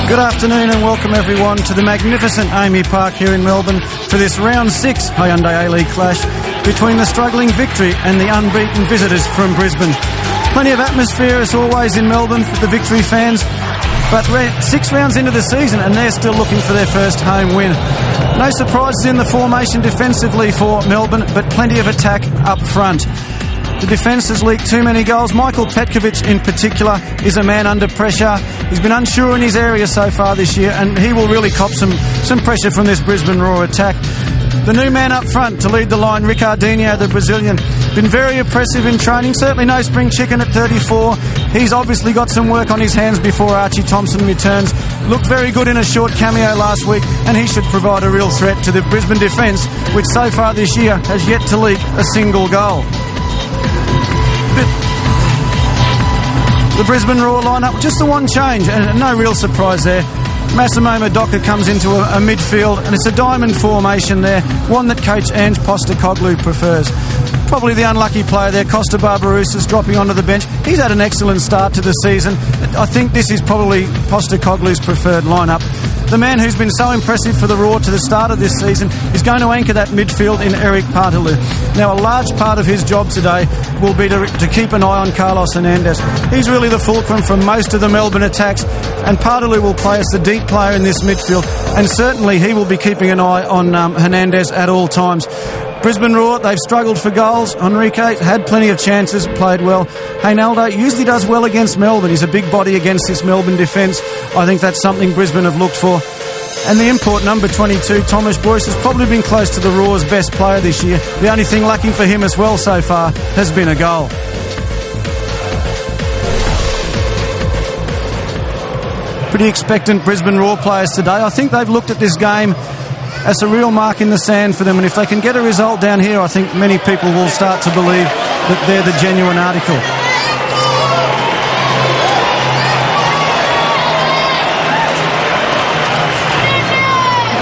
Good afternoon and welcome everyone to the magnificent Amy Park here in Melbourne for this round 6 Hyundai A-League clash between the struggling Victory and the unbeaten visitors from Brisbane. Plenty of atmosphere as always in Melbourne for the Victory fans, but we're 6 rounds into the season and they're still looking for their first home win. No surprises in the formation defensively for Melbourne, but plenty of attack up front. The defence has leaked too many goals. Michael Petkovic in particular is a man under pressure. He's been unsure in his area so far this year and he will really cop some pressure from this Brisbane Roar attack. The new man up front to lead the line, Ricardinho, the Brazilian, been very impressive in training. Certainly no spring chicken at 34. He's obviously got some work on his hands before Archie Thompson returns. Looked very good in a short cameo last week and he should provide a real threat to the Brisbane defence, which so far this year has yet to leak a single goal. The Brisbane Roar lineup, just the one change and no real surprise there. Massimo Madoka comes into a midfield and it's a diamond formation there, one that coach Ange Postecoglou prefers. Probably the unlucky player there, Costa Barbarouses, dropping onto the bench. He's had an excellent start to the season. I think this is probably Postecoglou's preferred lineup. The man who's been so impressive for the Roar to the start of this season is going to anchor that midfield in Eric Partalou. Now, a large part of his job today will be to keep an eye on Carlos Hernandez. He's really the fulcrum for most of the Melbourne attacks, and Partalou will play as the deep player in this midfield, and certainly he will be keeping an eye on Hernandez at all times. Brisbane Roar, they've struggled for goals. Enrique had plenty of chances, played well. Reinaldo usually does well against Melbourne. He's a big body against this Melbourne defence. I think that's something Brisbane have looked for. And the import number 22, Thomas Boyce, has probably been close to the Roar's best player this year. The only thing lacking for him as well so far has been a goal. Pretty expectant Brisbane Roar players today. I think they've looked at this game as a real mark in the sand for them, and if they can get a result down here, I think many people will start to believe that they're the genuine article.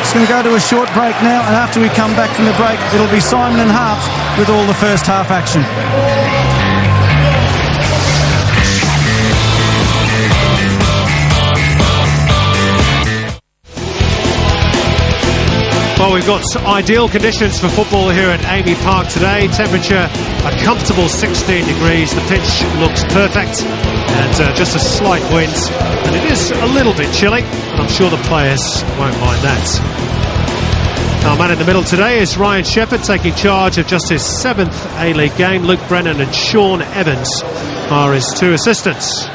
It's going to go to a short break now, and after we come back from the break, it'll be Simon and Harps with all the first half action. Well, we've got ideal conditions for football here at Amy Park today. Temperature a comfortable 16 degrees. The pitch looks perfect and just a slight wind. And it is a little bit chilly, and I'm sure the players won't mind that. Our man in the middle today is Ryan Shepherd, taking charge of just his 7th A-League game. Luke Brennan and Sean Evans are his 2 assistants.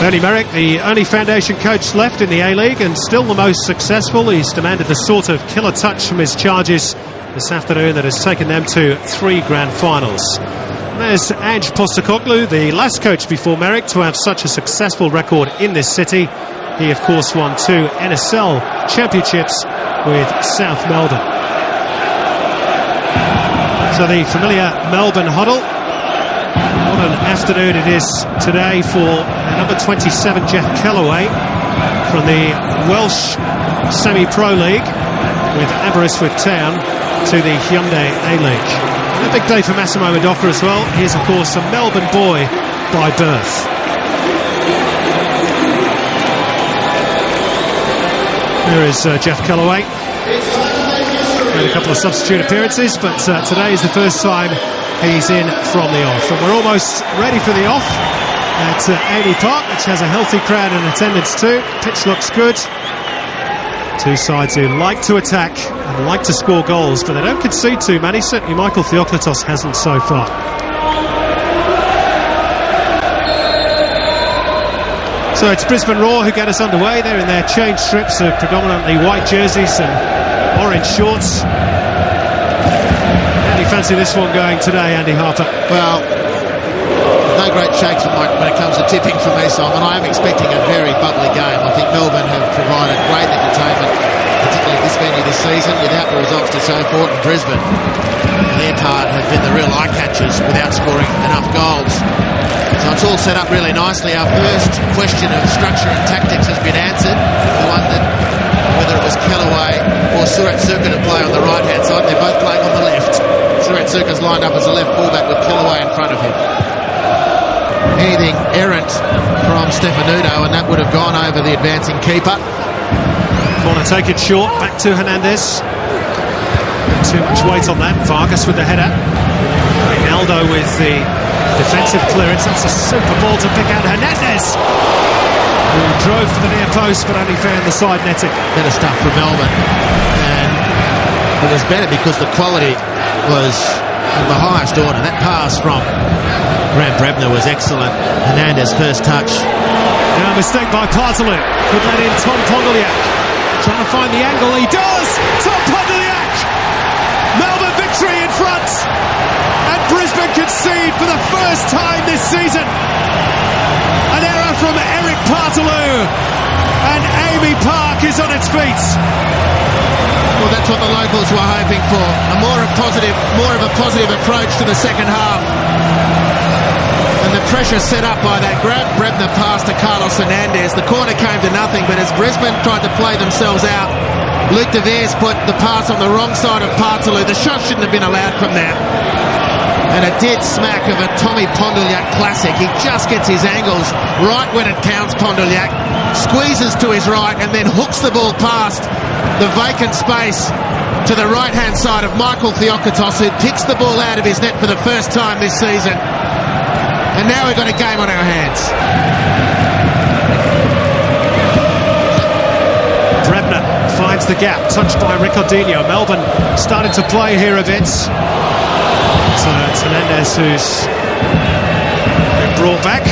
Ernie Merrick, the only foundation coach left in the A-League and still the most successful. He's demanded the sort of killer touch from his charges this afternoon that has taken them to 3 grand finals. And there's Ange Postecoglou, the last coach before Merrick to have such a successful record in this city. He, of course, won 2 NSL championships with South Melbourne. So the familiar Melbourne huddle. What an afternoon it is today for number 27 Jeff Kellaway from the Welsh Semi-Pro League with Aberystwyth Town to the Hyundai A-League. A big day for Massimo Madoka as well. He is, of course, a Melbourne boy by birth. Here is Jeff Kellaway. Made a couple of substitute appearances, but today is the first time he's in from the off. And we're almost ready for the off at Amy Park, which has a healthy crowd in attendance too. Pitch looks good. 2 sides who like to attack and like to score goals, but they don't concede too many. Certainly Michael Theoklitos hasn't so far. So it's Brisbane Roar who get us underway. They're in their change strips of predominantly white jerseys and orange shorts. How do you fancy this one going today, Andy Harper? Well, no great shakes when it comes to tipping for me, Simon. I am expecting a very bubbly game. I think Melbourne have provided great entertainment, particularly this venue this season, without the results to show for it. And Brisbane, for their part, have been the real eye-catchers without scoring enough goals. So it's all set up really nicely. Our first question of structure and tactics has been answered. The one that, whether it was Kellaway or Surat Circuit to play on the right-hand side, they're both playing on the left. So Suretsuka's lined up as a left fullback with Kellaway in front of him. Anything errant from Stefanuto, and that would have gone over the advancing keeper. Want to take it short, back to Hernandez. Too much weight on that. Vargas with the header. Ronaldo with the defensive clearance. That's a super ball to pick out. Hernandez, who drove for the near post but only found the side netting. Better stuff from Melbourne, and it was better because the quality was of the highest order. That pass from Grant Brebner was excellent. Hernandez first touch. Now a mistake by Partaloo. Could let in Tom Pondoliak. Trying to find the angle. He does! Tom Pondoliak! Melbourne victory in front. And Brisbane concede for the first time this season. An error from Eric Partaloo. And Amy Park is on its feet. Well, that's what the locals were hoping for. More of a positive approach to the second half. And the pressure set up by that Grant Brebner pass to Carlos Hernandez. The corner came to nothing, but as Brisbane tried to play themselves out, Luke De Veers put the pass on the wrong side of Partaloo. The shot shouldn't have been allowed from there. And a dead smack of a Tommy Pondoliak classic. He just gets his angles right when it counts, Pondoliak. Squeezes to his right and then hooks the ball past the vacant space to the right-hand side of Michael Theokotos, who picks the ball out of his net for the first time this season. And now we've got a game on our hands. Brebner finds the gap, touched by Ricardinho. Melbourne started to play here a bit. So it's Hernandez who's been brought back.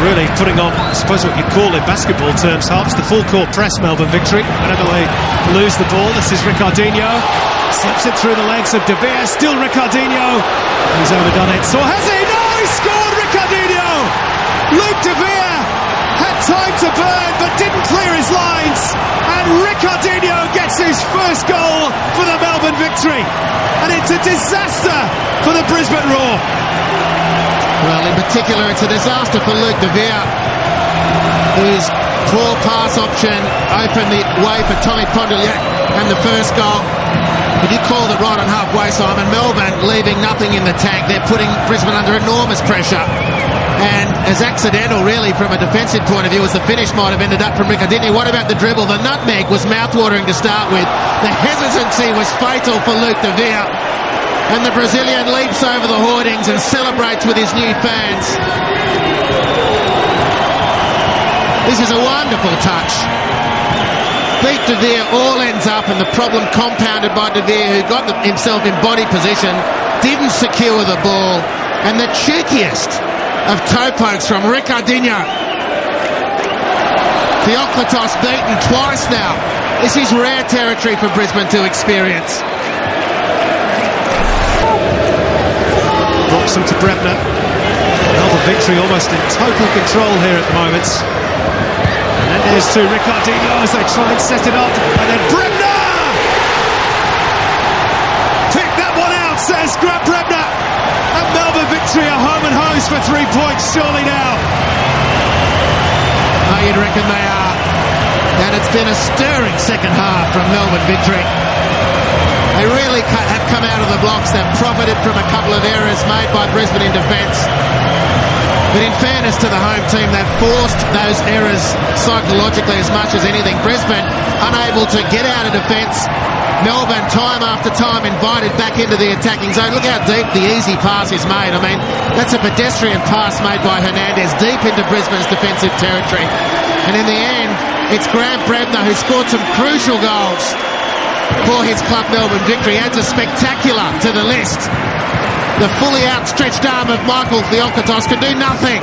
Really putting on, I suppose what you'd call in basketball terms, Harps, the full court press. Melbourne victory. Whenever they lose the ball, this is Ricardinho. Slips it through the legs of De Veer. Still Ricardinho. He's overdone it. So has he? No, he scored, Ricardinho! Luke De Veer had time to burn but didn't clear his lines. And Ricardinho gets his first goal for the Melbourne victory. And it's a disaster for the Brisbane Roar. Well, in particular, it's a disaster for Luke De Veer, whose poor pass option opened the way for Tommy Pondoliak and the first goal. But you called it right on halfway, Simon. Melbourne leaving nothing in the tank. They're putting Brisbane under enormous pressure. And as accidental, really, from a defensive point of view, as the finish might have ended up from Ricardinho. What about the dribble? The nutmeg was mouthwatering to start with. The hesitancy was fatal for Luke De Veer. And the Brazilian leaps over the hoardings and celebrates with his new fans. This is a wonderful touch. Beat De Veer, all ends up, and the problem compounded by De Veer, who got himself in body position, didn't secure the ball, and the cheekiest of toe pokes from Ricardinho. Theokotos beaten twice now. This is rare territory for Brisbane to experience. Blocks him to Brebner. Melbourne victory almost in total control here at the moment. And then there's to Ricardinho as they try and set it up. And then Brebner! Pick that one out, says Grant Brebner. And Melbourne victory are home and host for 3 points surely now. Oh, you'd reckon they are. And it's been a stirring second half from Melbourne victory. They really have come out of the blocks. They've profited from a couple of errors made by Brisbane in defence. But in fairness to the home team, they've forced those errors psychologically as much as anything. Brisbane unable to get out of defence. Melbourne time after time invited back into the attacking zone. Look how deep the easy pass is made. I mean, that's a pedestrian pass made by Hernandez deep into Brisbane's defensive territory. And in the end, it's Grant Brebner who scored some crucial goals for his club Melbourne victory. Adds a spectacular to the list. The fully outstretched arm of Michael Theokotos can do nothing.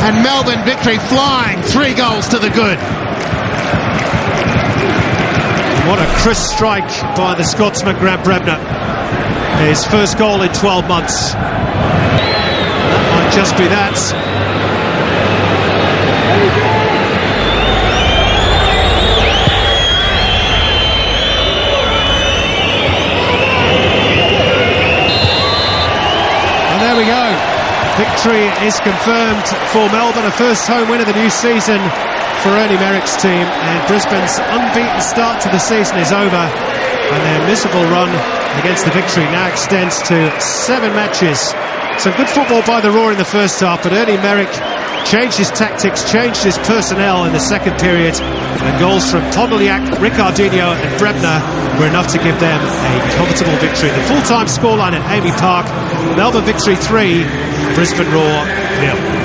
And Melbourne victory flying 3 goals to the good. What a crisp strike by the Scotsman Grant Brebner. His first goal in 12 months. That might just be that. There we go. Victory is confirmed for Melbourne, a first home win of the new season for Ernie Merrick's team, and Brisbane's unbeaten start to the season is over, and their miserable run against the Victory now extends to 7 matches. Some good football by the Roar in the first half, but Ernie Merrick changed his tactics, changed his personnel in the second period, and goals from Todoliak, Ricardinho and Brebner were enough to give them a comfortable victory. The full-time scoreline at Amy Park: Melbourne Victory 3, Brisbane Roar 0.